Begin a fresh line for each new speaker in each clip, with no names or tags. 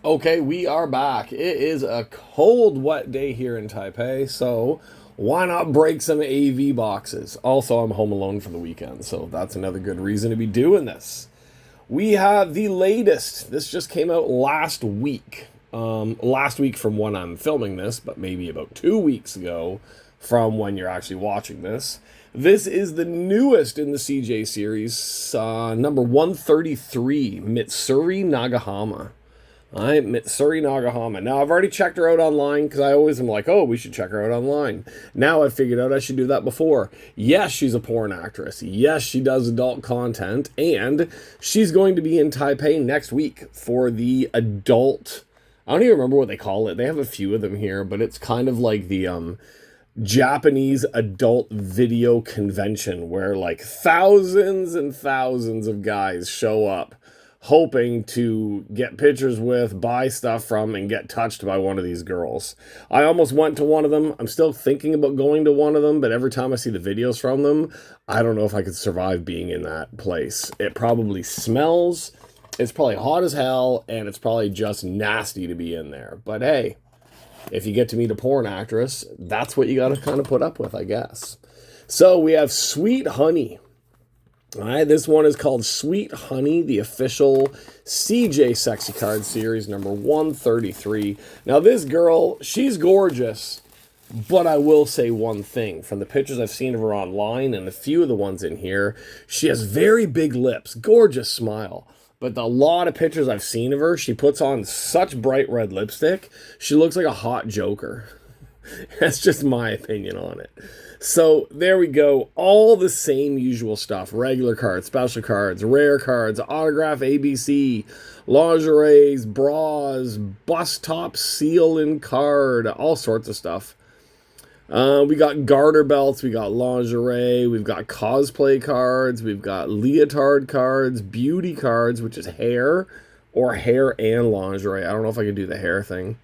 Okay, we are back. It is a cold, wet day here in Taipei, so why not break some AV boxes? Also, I'm home alone for the weekend, so that's another good reason to be doing this. We have the latest. This just came out last week. Last week from when I'm filming this, but maybe about 2 weeks ago from when you're actually watching this. This is the newest in the CJ series, number 133, MITSURI Nagahama. All right, MITSURI Nagahama. Now, I've already checked her out online because I always am like, oh, we should check her out online. Now I've figured out I should do that before. Yes, she's a porn actress. Yes, she does adult content. And she's going to be in Taipei next week for the adult. I don't even remember what they call it. They have a few of them here, but it's kind of like the Japanese adult video convention where like thousands and thousands of guys show up hoping to get pictures with, buy stuff from, and get touched by one of these girls. I almost went to one of them. I'm still thinking about going to one of them, but every time I see the videos from them, I don't know if I could survive being in that place. It probably smells, it's probably hot as hell, and it's probably just nasty to be in there. But hey, if you get to meet a porn actress, that's what you got to kind of put up with, I guess. So we have Sweet Honey. All right, this one is called Sweet Honey, the official CJ Sexy Card Series, number 133. Now, this girl, she's gorgeous, but I will say one thing. From the pictures I've seen of her online and a few of the ones in here, she has very big lips, gorgeous smile. But a lot of pictures I've seen of her, she puts on such bright red lipstick, she looks like a hot Joker. That's just my opinion on it. So there we go. All the same usual stuff. Regular cards, special cards, rare cards, autograph ABC, lingeries, bras, bust top seal and card, all sorts of stuff. We got garter belts, we got lingerie, we've got cosplay cards, we've got leotard cards, beauty cards, which is hair, or hair and lingerie. I don't know if I can do the hair thing.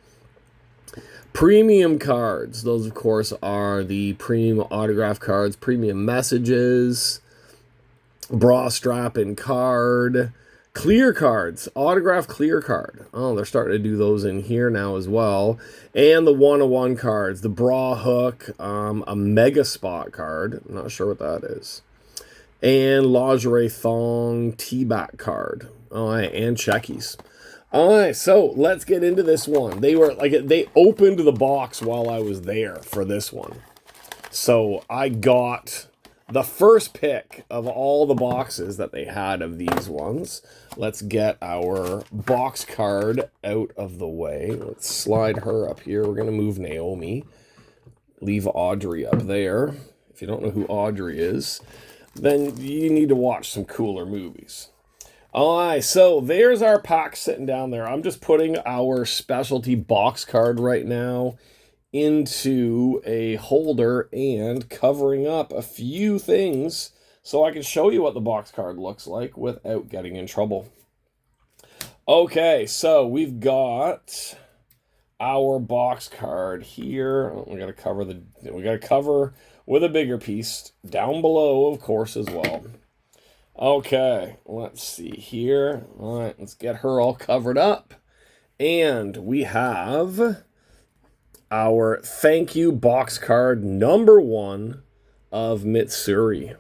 Premium cards. Those, of course, are the premium autograph cards, premium messages, bra strap and card, clear cards, autograph clear card. Oh, they're starting to do those in here now as well. And the one-on-one cards, the bra hook, a mega spot card. I'm not sure what that is. And lingerie thong T-back card. All right, and checkies. All right, so let's get into this one. They opened the box while I was there for this one. So I got the first pick of all the boxes that they had of these ones. Let's get our box card out of the way. Let's slide her up here. We're going to move Naomi. Leave Audrey up there. If you don't know who Audrey is, then you need to watch some cooler movies. All right, so there's our pack sitting down there. I'm just putting our specialty box card right now into a holder and covering up a few things so I can show you what the box card looks like without getting in trouble. Okay, so we've got our box card here. We got to cover with a bigger piece down below, of course, as well. Okay, let's see here. All right, let's get her all covered up. And we have our thank you box card number 1 of MITSURI.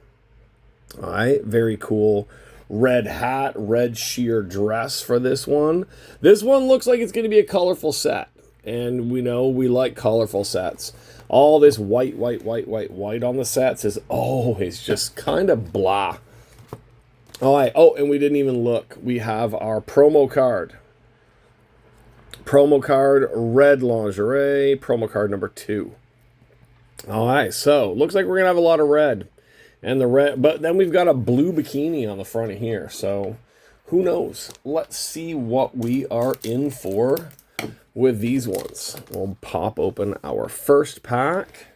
All right, very cool. Red hat, red sheer dress for this one. This one looks like it's going to be a colorful set. And we know we like colorful sets. All this white on the sets is always just kind of blah. All right. Oh, and we didn't even look. We have our promo card. Promo card, red lingerie, promo card number 2. All right. So, looks like we're going to have a lot of red. And the red, but then we've got a blue bikini on the front of here. So, who knows? Let's see what we are in for with these ones. We'll pop open our first pack.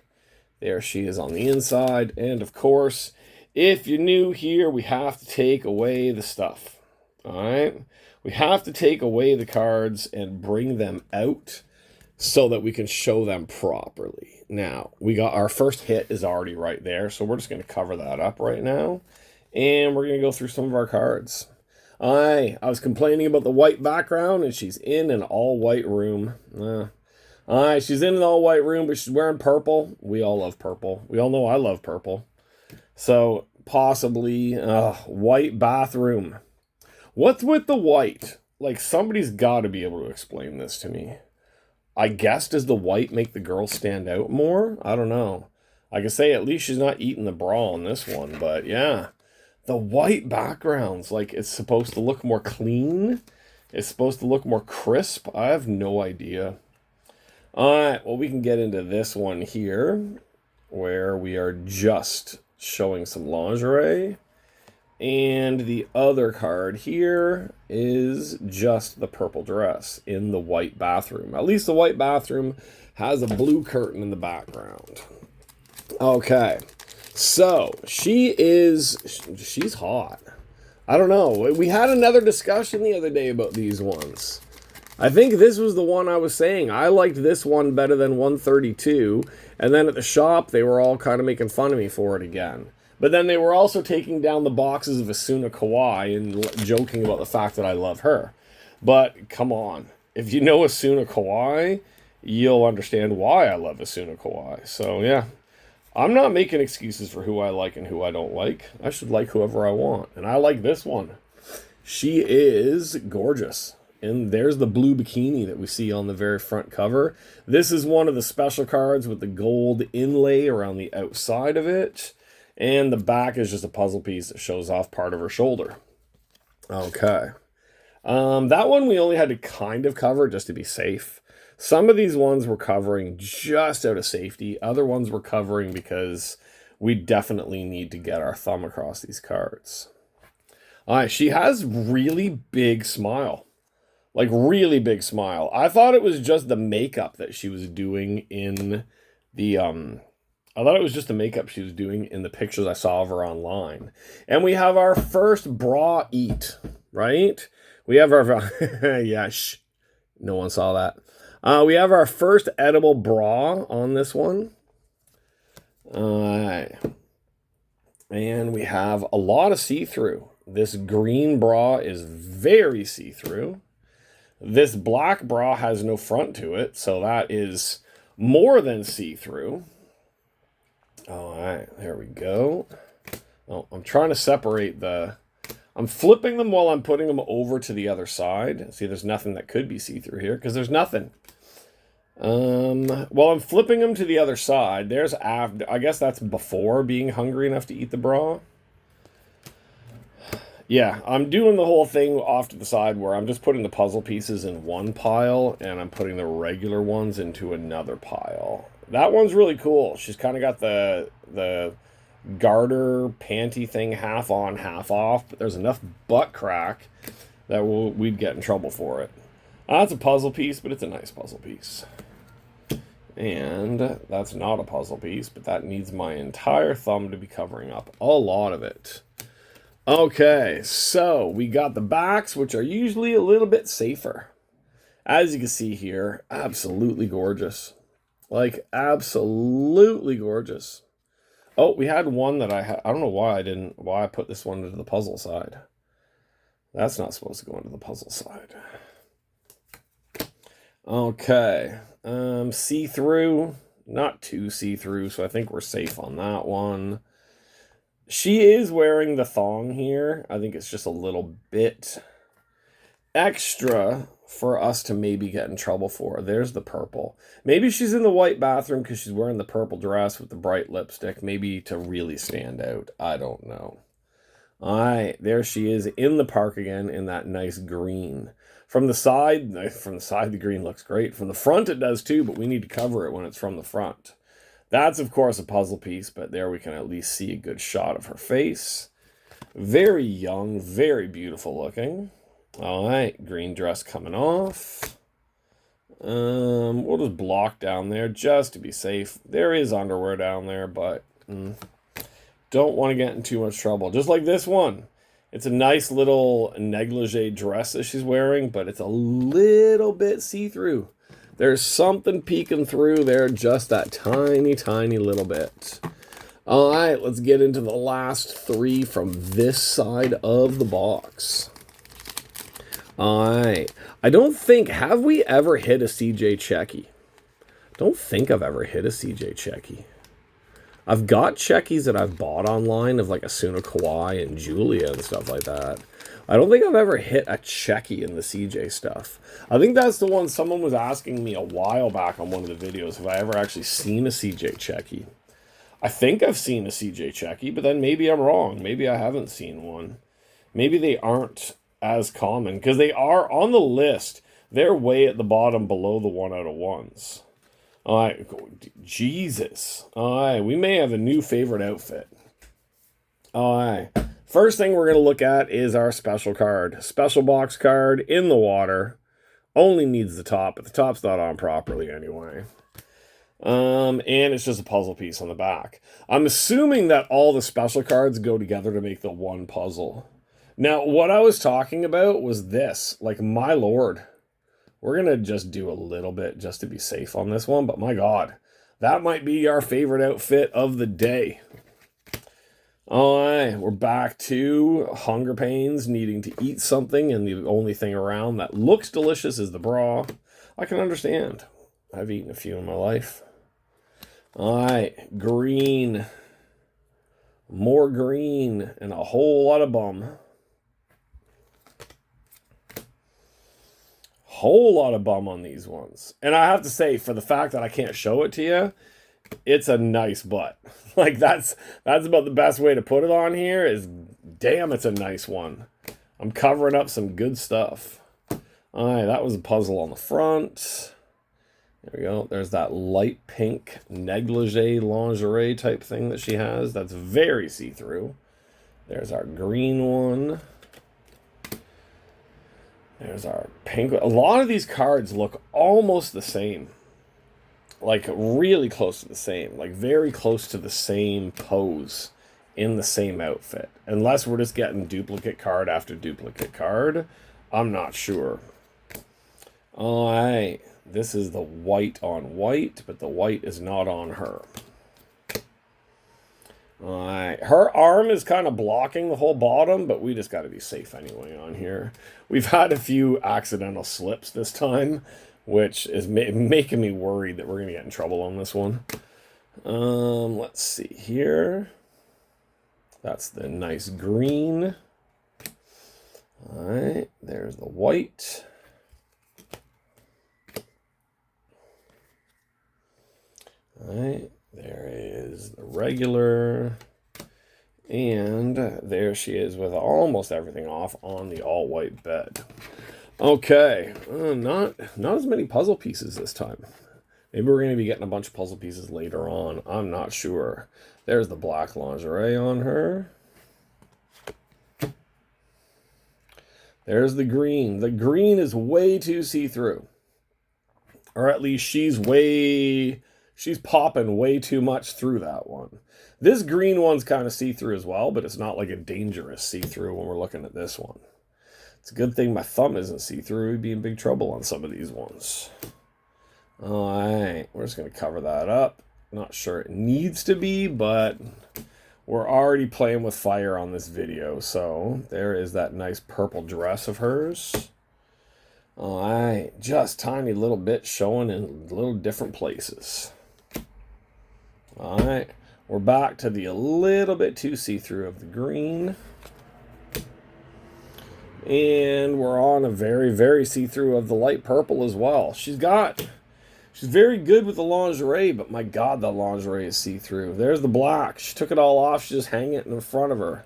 There she is on the inside. And, of course, if you're new here, we have to take away the stuff. All right? We have to take away the cards and bring them out so that we can show them properly. Now, we got our first hit is already right there, so we're just going to cover that up right now. And we're going to go through some of our cards. I was complaining about the white background, and she's in an all-white room. She's in an all-white room, but she's wearing purple. We all love purple. We all know I love purple. So, possibly, white bathroom. What's with the white? Like, somebody's got to be able to explain this to me. I guess, does the white make the girl stand out more? I don't know. I can say at least she's not eating the bra on this one, but yeah. The white backgrounds, like, it's supposed to look more clean. It's supposed to look more crisp. I have no idea. Alright, well, we can get into this one here, where we are just showing some lingerie. And the other card here is just the purple dress in the white bathroom. At least the white bathroom has a blue curtain in the background. Okay. So, she's hot. I don't know. We had another discussion the other day about these ones. I think this was the one I was saying. I liked this one better than 132. And then at the shop, they were all kind of making fun of me for it again. But then they were also taking down the boxes of Asuna Kawai and joking about the fact that I love her. But, come on. If you know Asuna Kawai, you'll understand why I love Asuna Kawai. So, yeah. I'm not making excuses for who I like and who I don't like. I should like whoever I want. And I like this one. She is gorgeous. And there's the blue bikini that we see on the very front cover. This is one of the special cards with the gold inlay around the outside of it. And the back is just a puzzle piece that shows off part of her shoulder. Okay. That one we only had to kind of cover just to be safe. Some of these ones were covering just out of safety. Other ones were covering because we definitely need to get our thumb across these cards. All right, she has really big smile. Like, really big smile. I thought it was just the makeup that she was doing in the... I thought it was just the makeup she was doing in the pictures I saw of her online. And we have our first bra eat, right? We have our... yeah, shh. No one saw that. We have our first edible bra on this one. Alright. And we have a lot of see-through. This green bra is very see-through. This black bra has no front to it, so that is more than see-through. Alright, there we go. Oh, I'm trying to separate the... I'm flipping them while I'm putting them over to the other side. See, there's nothing that could be see-through here, because there's nothing. Well, I'm flipping them to the other side. There's after. I guess that's before being hungry enough to eat the bra. Yeah, I'm doing the whole thing off to the side where I'm just putting the puzzle pieces in one pile, and I'm putting the regular ones into another pile. That one's really cool. She's kind of got the garter panty thing half on, half off, but there's enough butt crack that we'd get in trouble for it. That's a puzzle piece, but it's a nice puzzle piece. And that's not a puzzle piece, but that needs my entire thumb to be covering up a lot of it. Okay, so we got the backs, which are usually a little bit safer. As you can see here, absolutely gorgeous. Like, absolutely gorgeous. Oh, we had one that I don't know why I put this one into the puzzle side. That's not supposed to go into the puzzle side. Okay. See-through. Not too see-through, so I think we're safe on that one. She is wearing the thong here. I think it's just a little bit extra for us to maybe get in trouble for. There's the purple. Maybe she's in the white bathroom because she's wearing the purple dress with the bright lipstick. Maybe to really stand out. I don't know. Alright, there she is in the park again in that nice green. From the side, the green looks great. From the front, it does too, but we need to cover it when it's from the front. That's, of course, a puzzle piece, but there we can at least see a good shot of her face. Very young, very beautiful looking. All right, green dress coming off. We'll just block down there just to be safe. There is underwear down there, but don't want to get in too much trouble. Just like this one. It's a nice little negligee dress that she's wearing, but it's a little bit see-through. There's something peeking through there, just that tiny, tiny little bit. All right, let's get into the last three from this side of the box. I don't think, have we ever hit a CJ Checky? Don't think I've ever hit a CJ Checky. I've got Checkies that I've bought online of like Asuna Kawhi and Julia and stuff like that. I don't think I've ever hit a Checky in the CJ stuff. I think that's the one someone was asking me a while back on one of the videos, have I ever actually seen a CJ Checky? I think I've seen a CJ Checky, but then maybe I'm wrong. Maybe I haven't seen one. Maybe they aren't as common, because they are on the list. They're way at the bottom below the 1 out of 1s. All right, Jesus. All right, we may have a new favorite outfit. All right, first thing we're going to look at is our special card. Special box card in the water. Only needs the top, but the top's not on properly anyway. And it's just a puzzle piece on the back. I'm assuming that all the special cards go together to make the one puzzle. Now, what I was talking about was this. Like, my lord. We're going to just do a little bit just to be safe on this one. But my God, that might be our favorite outfit of the day. All right, we're back to hunger pains, needing to eat something. And the only thing around that looks delicious is the bra. I can understand. I've eaten a few in my life. All right, green. More green and a whole lot of bum. Whole lot of bum on these ones. And I have to say, for the fact that I can't show it to you, it's a nice butt. Like, that's about the best way to put it on here is, damn, it's a nice one. I'm covering up some good stuff. All right, that was a puzzle on the front. There we go. There's that light pink negligee lingerie type thing that she has. That's very see-through. There's our green one. There's our pink. A lot of these cards look almost the same. Like, really close to the same. Like, very close to the same pose in the same outfit. Unless we're just getting duplicate card after duplicate card. I'm not sure. All right. This is the white on white, but the white is not on her. All right. Her arm is kind of blocking the whole bottom, but we just got to be safe anyway on here. We've had a few accidental slips this time, which is making me worried that we're going to get in trouble on this one. Let's see here. That's the nice green. All right. There's the white. All right. There is the regular, and there she is with almost everything off on the all-white bed. Okay, not as many puzzle pieces this time. Maybe we're going to be getting a bunch of puzzle pieces later on. I'm not sure. There's the black lingerie on her. There's the green. The green is way too see-through. Or at least she's popping way too much through that one. This green one's kind of see-through as well, but it's not like a dangerous see-through when we're looking at this one. It's a good thing my thumb isn't see-through. We'd be in big trouble on some of these ones. All right, we're just going to cover that up. Not sure it needs to be, but we're already playing with fire on this video. So there is that nice purple dress of hers. All right, just tiny little bit showing in little different places. All right, we're back to the a little bit too see-through of the green. And we're on a very, very see-through of the light purple as well. She's very good with the lingerie, but my God, that lingerie is see-through. There's the black. She took it all off. She's just hanging it in front of her.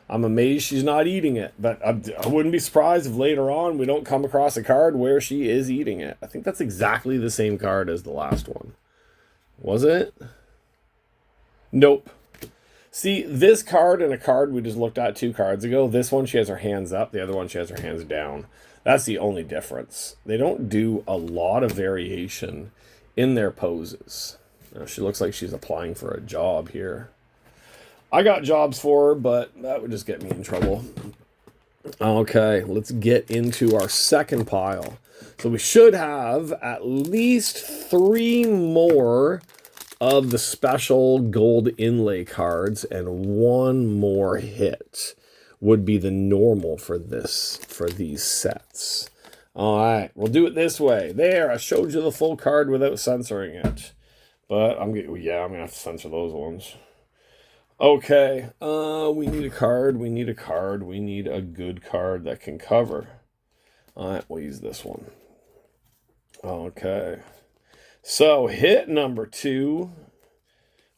I'm amazed she's not eating it, but I wouldn't be surprised if later on we don't come across a card where she is eating it. I think that's exactly the same card as the last one. Was it? Nope. See, this card and a card we just looked at 2 cards ago, this one she has her hands up, the other one she has her hands down. That's the only difference. They don't do a lot of variation in their poses. Now, she looks like she's applying for a job here. I got jobs for her, but that would just get me in trouble. Okay, let's get into our second pile. So we should have at least 3 more of the special gold inlay cards and 1 more hit. would be the normal for these sets. All right, we'll do it this way. There, I showed you the full card without censoring it. But I'm going to have to censor those ones. Okay, we need a card, we need a good card that can cover. All right, we'll use this one. Okay, so hit number 2,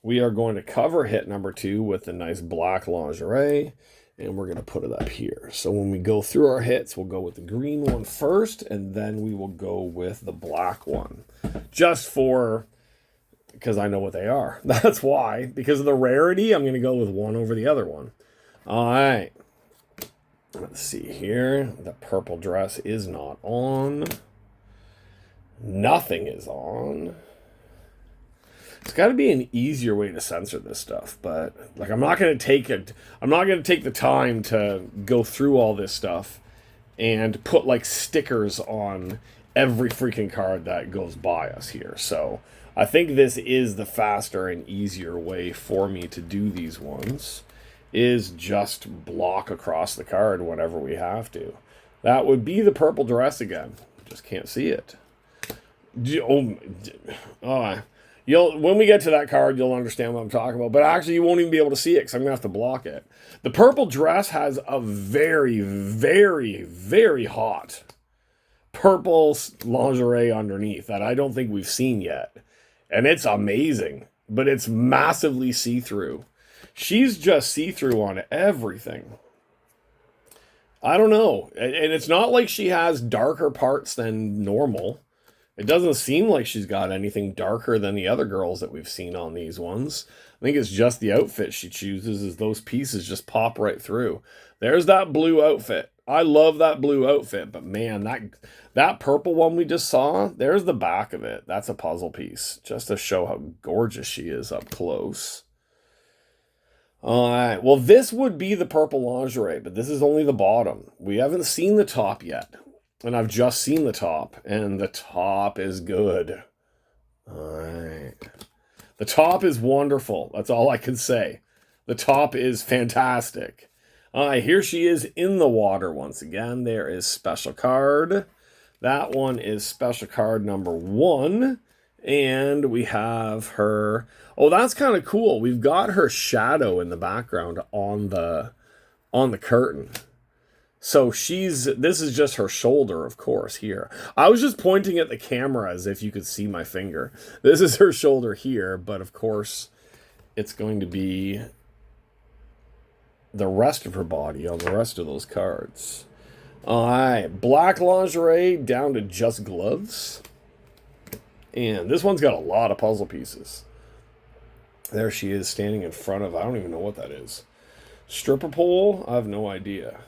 we are going to cover hit number 2 with a nice black lingerie, and we're going to put it up here. So when we go through our hits, we'll go with the green one first, and then we will go with the black one. Just because I know what they are. That's why. Because of the rarity, I'm going to go with one over the other one. All right. Let's see here. The purple dress is not on. Nothing is on. It's got to be an easier way to censor this stuff, but like I'm not going to take the time to go through all this stuff and put like stickers on every freaking card that goes by us here. So I think this is the faster and easier way for me to do these ones, is just block across the card whenever we have to. That would be the purple dress again. Just can't see it. When we get to that card, you'll understand what I'm talking about. But actually, you won't even be able to see it because I'm going to have to block it. The purple dress has a very, very, very hot purple lingerie underneath that I don't think we've seen yet. And it's amazing, but it's massively see-through. She's just see-through on everything. I don't know. And it's not like she has darker parts than normal. It doesn't seem like she's got anything darker than the other girls that we've seen on these ones. I think it's just the outfit she chooses, is those pieces just pop right through. There's that blue outfit. I love that blue outfit, but man, that purple one we just saw, there's the back of it. That's a puzzle piece, just to show how gorgeous she is up close. All right, well, this would be the purple lingerie, but this is only the bottom. We haven't seen the top yet, and I've just seen the top, and the top is good. All right. The top is wonderful. That's all I can say. The top is fantastic. Here she is in the water once again. There is special card. That one is special card number 1. And we have her. Oh, that's kind of cool. We've got her shadow in the background on the curtain. So this is just her shoulder, of course, here. I was just pointing at the camera as if you could see my finger. This is her shoulder here, but of course, it's going to be the rest of her body on the rest of those cards. All right, black lingerie down to just gloves. And this one's got a lot of puzzle pieces. There she is standing in front of, I don't even know what that is. Stripper pole? I have no idea.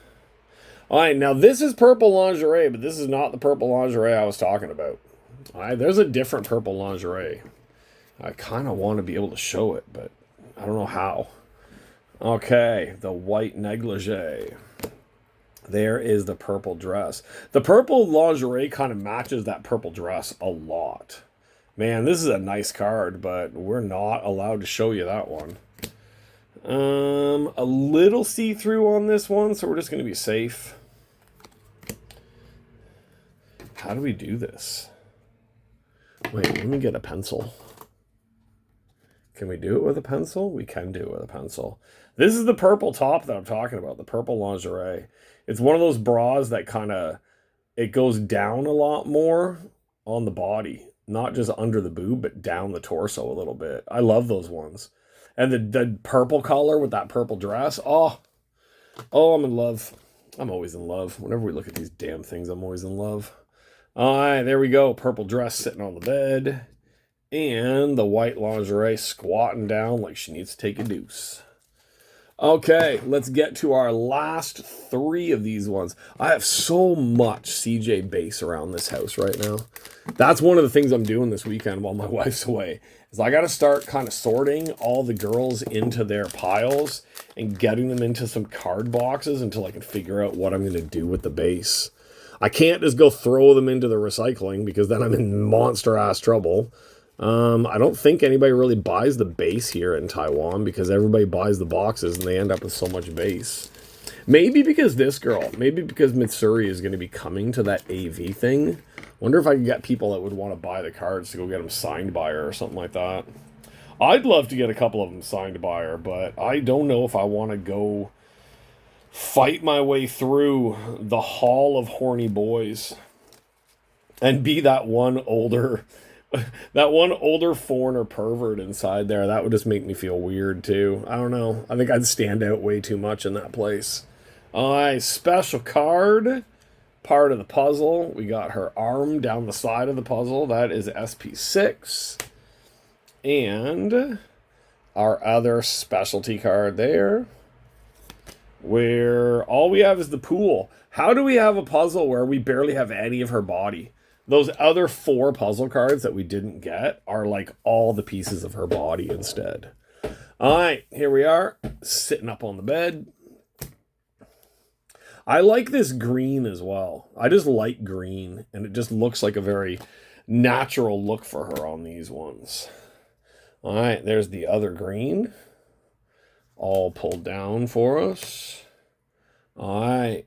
All right, now this is purple lingerie, but this is not the purple lingerie I was talking about. All right, there's a different purple lingerie. I kind of want to be able to show it, but I don't know how. Okay, the white negligee. There is the purple dress. The purple lingerie kind of matches that purple dress a lot. Man, this is a nice card, but we're not allowed to show you that one. A little see-through on this one, so we're just going to be safe. How do we do this? Wait, let me get a pencil. Can we do it with a pencil? We can do it with a pencil. This is the purple top that I'm talking about, the purple lingerie. It's one of those bras that kind of, it goes down a lot more on the body. Not just under the boob, but down the torso a little bit. I love those ones. And the purple color with that purple dress. Oh, I'm in love. I'm always in love. Whenever we look at these damn things, I'm always in love. All right, there we go. Purple dress sitting on the bed. And the white lingerie squatting down like she needs to take a deuce. Okay, let's get to our last 3 of these ones. I have so much CJ base around this house right now. That's one of the things I'm doing this weekend while my wife's away. Is I got to start kind of sorting all the girls into their piles and getting them into some card boxes until I can figure out what I'm going to do with the base. I can't just go throw them into the recycling because then I'm in monster-ass trouble. I don't think anybody really buys the base here in Taiwan because everybody buys the boxes and they end up with so much base. Maybe because MITSURI is going to be coming to that AV thing. Wonder if I could get people that would want to buy the cards to go get them signed by her or something like that. I'd love to get a couple of them signed by her, but I don't know if I want to go fight my way through the hall of horny boys and be that one older foreigner pervert inside there. That would just make me feel weird too. I don't know. I think I'd stand out way too much in that place. Alright, special card. Part of the puzzle. We got her arm down the side of the puzzle. That is SP6. And our other specialty card there, where all we have is the pool. How do we have a puzzle where we barely have any of her body? Those other 4 puzzle cards that we didn't get are like all the pieces of her body instead. All right, here we are, sitting up on the bed. I like this green as well. I just like green, and it just looks like a very natural look for her on these ones. All right, there's the other green, all pulled down for us. All right,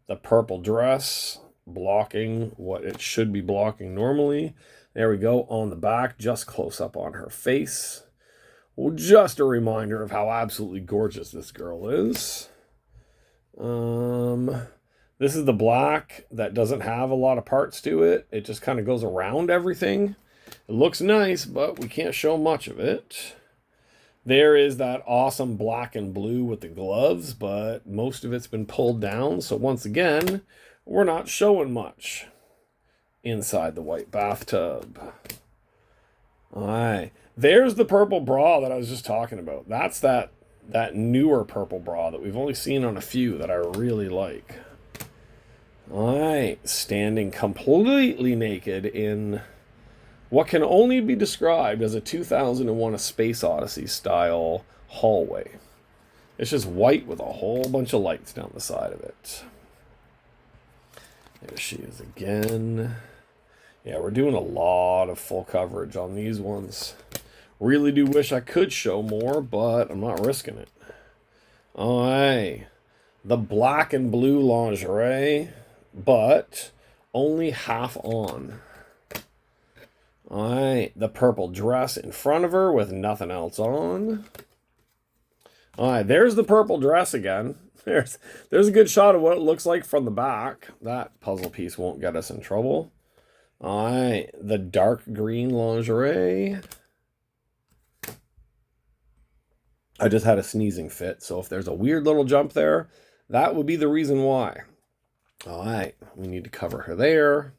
the purple dress blocking what it should be blocking normally. There we go, on the back, just close up on her face. Well, just a reminder of how absolutely gorgeous this girl is. This is the black that doesn't have a lot of parts to it. It just kind of goes around everything. It looks nice, but we can't show much of it. There is that awesome black and blue with the gloves, but most of it's been pulled down. So once again, we're not showing much inside the white bathtub. All right. There's the purple bra that I was just talking about. That's that newer purple bra that we've only seen on a few that I really like. All right. Standing completely naked in what can only be described as a 2001 A Space Odyssey style hallway. It's just white with a whole bunch of lights down the side of it. There she is again. Yeah, we're doing a lot of full coverage on these ones. Really do wish I could show more, but I'm not risking it. All right. The black and blue lingerie, but only half on. All right. The purple dress in front of her with nothing else on. All right. There's the purple dress again. There's a good shot of what it looks like from the back. That puzzle piece won't get us in trouble. All right. The dark green lingerie. I just had a sneezing fit, so if there's a weird little jump there, that would be the reason why. All right, we need to cover her there.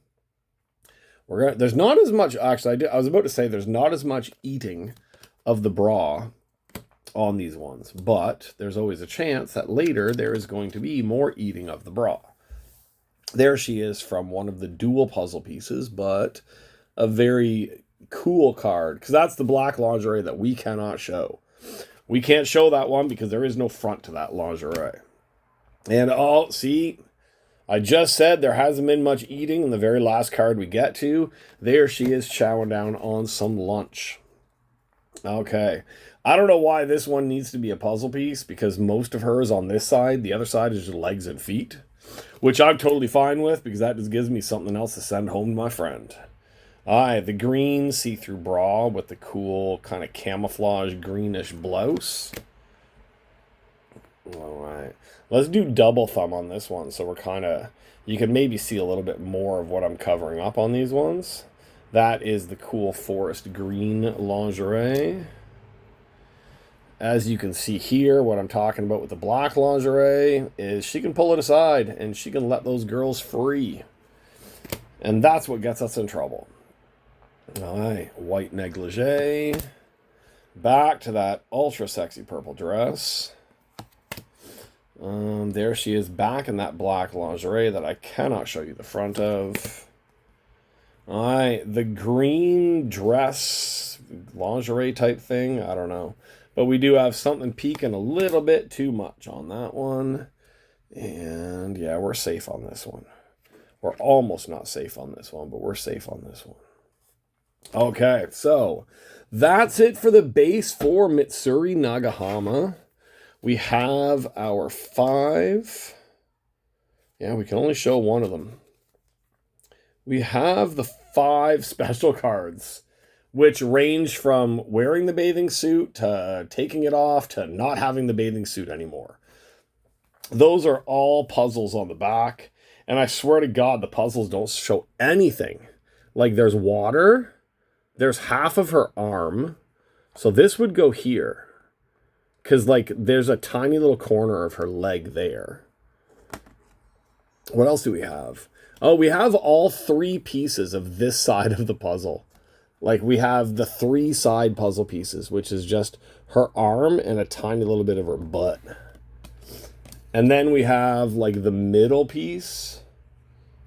There's not as much, actually, I was about to say there's not as much eating of the bra on these ones, but there's always a chance that later there is going to be more eating of the bra. There she is from one of the dual puzzle pieces, but a very cool card, because that's the black lingerie that we cannot show. We can't show that one because there is no front to that lingerie. And see, I just said there hasn't been much eating in the very last card we get to. There she is chowing down on some lunch. Okay. I don't know why this one needs to be a puzzle piece, because most of her is on this side. The other side is just legs and feet, which I'm totally fine with because that just gives me something else to send home to my friend. The green see-through bra with the cool kind of camouflage greenish blouse. All right. Let's do double thumb on this one so we're kind of, you can maybe see a little bit more of what I'm covering up on these ones. That is the cool forest green lingerie. As you can see here, what I'm talking about with the black lingerie is she can pull it aside and she can let those girls free. And that's what gets us in trouble. All right, white negligee. Back to that ultra sexy purple dress. There she is back in that black lingerie that I cannot show you the front of. All right, the green dress lingerie type thing. I don't know. But we do have something peeking a little bit too much on that one. And yeah, we're safe on this one. We're almost not safe on this one, but we're safe on this one. Okay, so that's it for the base for MITSURI Nagahama. We have our 5. Yeah, we can only show one of them. We have the 5 special cards, which range from wearing the bathing suit to taking it off to not having the bathing suit anymore. Those are all puzzles on the back. And I swear to God, the puzzles don't show anything. Like there's water. There's half of her arm. So this would go here. Because like there's a tiny little corner of her leg there. What else do we have? Oh, we have all 3 pieces of this side of the puzzle. Like we have the 3 side puzzle pieces, which is just her arm and a tiny little bit of her butt. And then we have like the middle piece.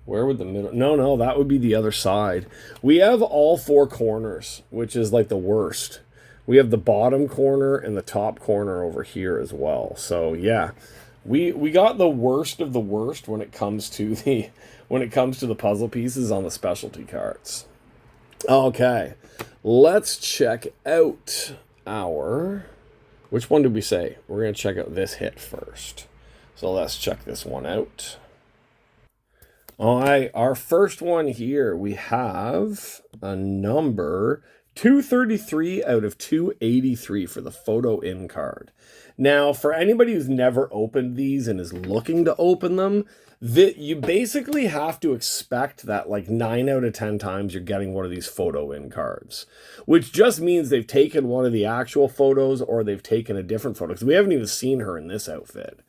Where would the middle? No, that would be the other side. We have all 4 corners, which is like the worst. We have the bottom corner and the top corner over here as well. So yeah, we got the worst of the worst when it comes to the puzzle pieces on the specialty cards. Okay, let's check out our. Which one did we say? We're gonna check out this hit first. So let's check this one out. All right, our first one here, we have a number 233 out of 283 for the photo in card. Now, for anybody who's never opened these and is looking to open them, you basically have to expect that like 9 out of 10 times you're getting one of these photo in cards, which just means they've taken one of the actual photos or they've taken a different photo, because we haven't even seen her in this outfit.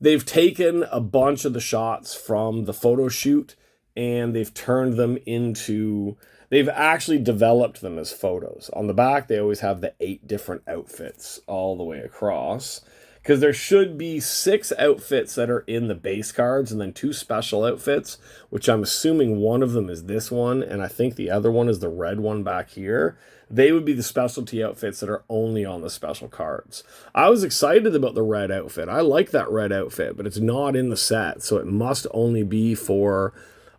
They've taken a bunch of the shots from the photo shoot and they've turned them into, they've actually developed them as photos. On the back, they always have the 8 different outfits all the way across, because there should be 6 outfits that are in the base cards and then 2 special outfits, which I'm assuming one of them is this one, and I think the other one is the red one back here. They would be the specialty outfits that are only on the special cards. I was excited about the red outfit. I like that red outfit, but it's not in the set, so it must only be for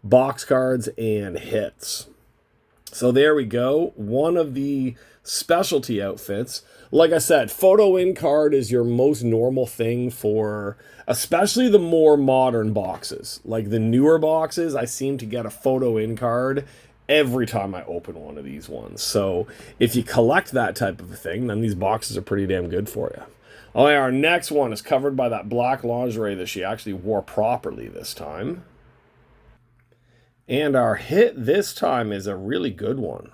box cards and hits. So there we go. One of the specialty outfits. Like I said, photo in card is your most normal thing for especially the more modern boxes. Like the newer boxes, I seem to get a photo in card every time I open one of these ones. So if you collect that type of a thing, then these boxes are pretty damn good for you. Oh, yeah, our next one is covered by that black lingerie that she actually wore properly this time. And our hit this time is a really good one.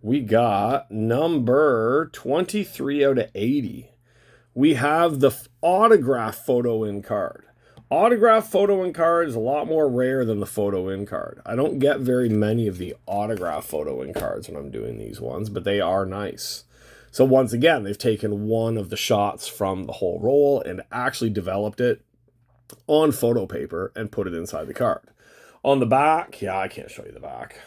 We got number 23 out of 80. We have the autograph photo in card. Autograph photo in card is a lot more rare than the photo in card. I don't get very many of the autograph photo in cards when I'm doing these ones, but they are nice. So once again, they've taken one of the shots from the whole roll and actually developed it on photo paper and put it inside the card. On the back, yeah, I can't show you the back.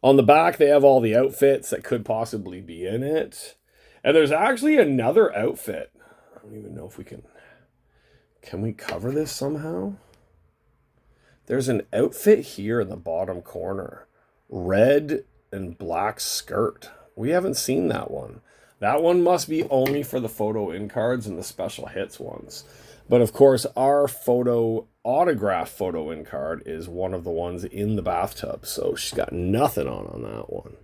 On the back, they have all the outfits that could possibly be in it. And there's actually another outfit. I don't even know if we can we cover this somehow? There's an outfit here in the bottom corner. Red and black skirt. We haven't seen that one. That one must be only for the photo in cards and the special hits ones. But of course, our autograph photo in card is one of the ones in the bathtub. So she's got nothing on that one.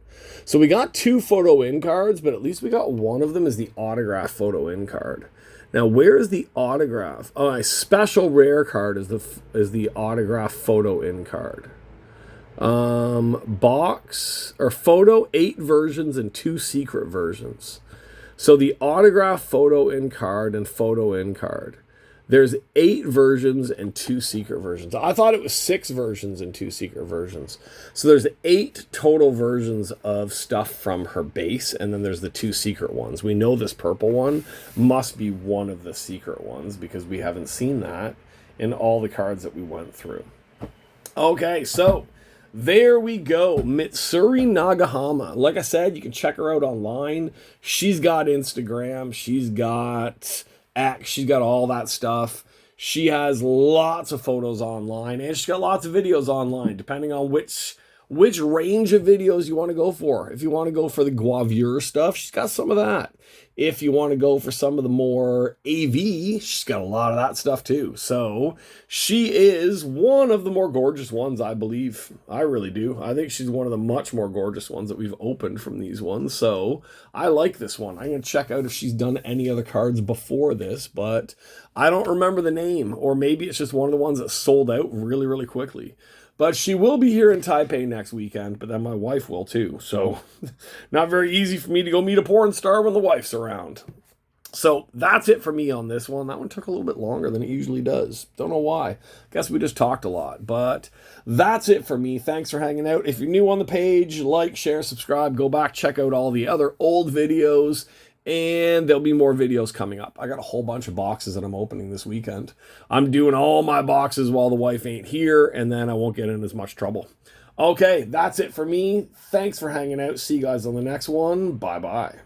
So we got 2 photo in cards, but at least we got one of them as the autograph photo in card. Now, where is the autograph? Oh, a special rare card is the autograph photo in card. Box or photo, 8 versions and 2 secret versions. So the autograph photo in card and photo in card. There's 8 versions and 2 secret versions. I thought it was 6 versions and 2 secret versions. So there's 8 total versions of stuff from her base, and then there's the 2 secret ones. We know this purple one must be one of the secret ones because we haven't seen that in all the cards that we went through. Okay, so there we go. MITSURI Nagahama. Like I said, you can check her out online. She's got Instagram. She's got X. She's got all that stuff. She has lots of photos online, and she's got lots of videos online, depending on which which range of videos you want to go for. If you want to go for the gravure stuff, she's got some of that. If you want to go for some of the more AV, she's got a lot of that stuff too. So she is one of the more gorgeous ones, I believe. I really do. I think she's one of the much more gorgeous ones that we've opened from these ones. So I like this one. I'm going to check out if she's done any other cards before this, but I don't remember the name, or maybe it's just one of the ones that sold out really, really quickly. But she will be here in Taipei next weekend, but then my wife will too. So not very easy for me to go meet a porn star when the wife's around. So that's it for me on this one. That one took a little bit longer than it usually does. Don't know why. Guess we just talked a lot. But that's it for me. Thanks for hanging out. If you're new on the page, like, share, subscribe. Go back, check out all the other old videos. And there'll be more videos coming up. I got a whole bunch of boxes that I'm opening this weekend. I'm doing all my boxes while the wife ain't here, and then I won't get in as much trouble. Okay, that's it for me. Thanks for hanging out. See you guys on the next one. Bye-bye.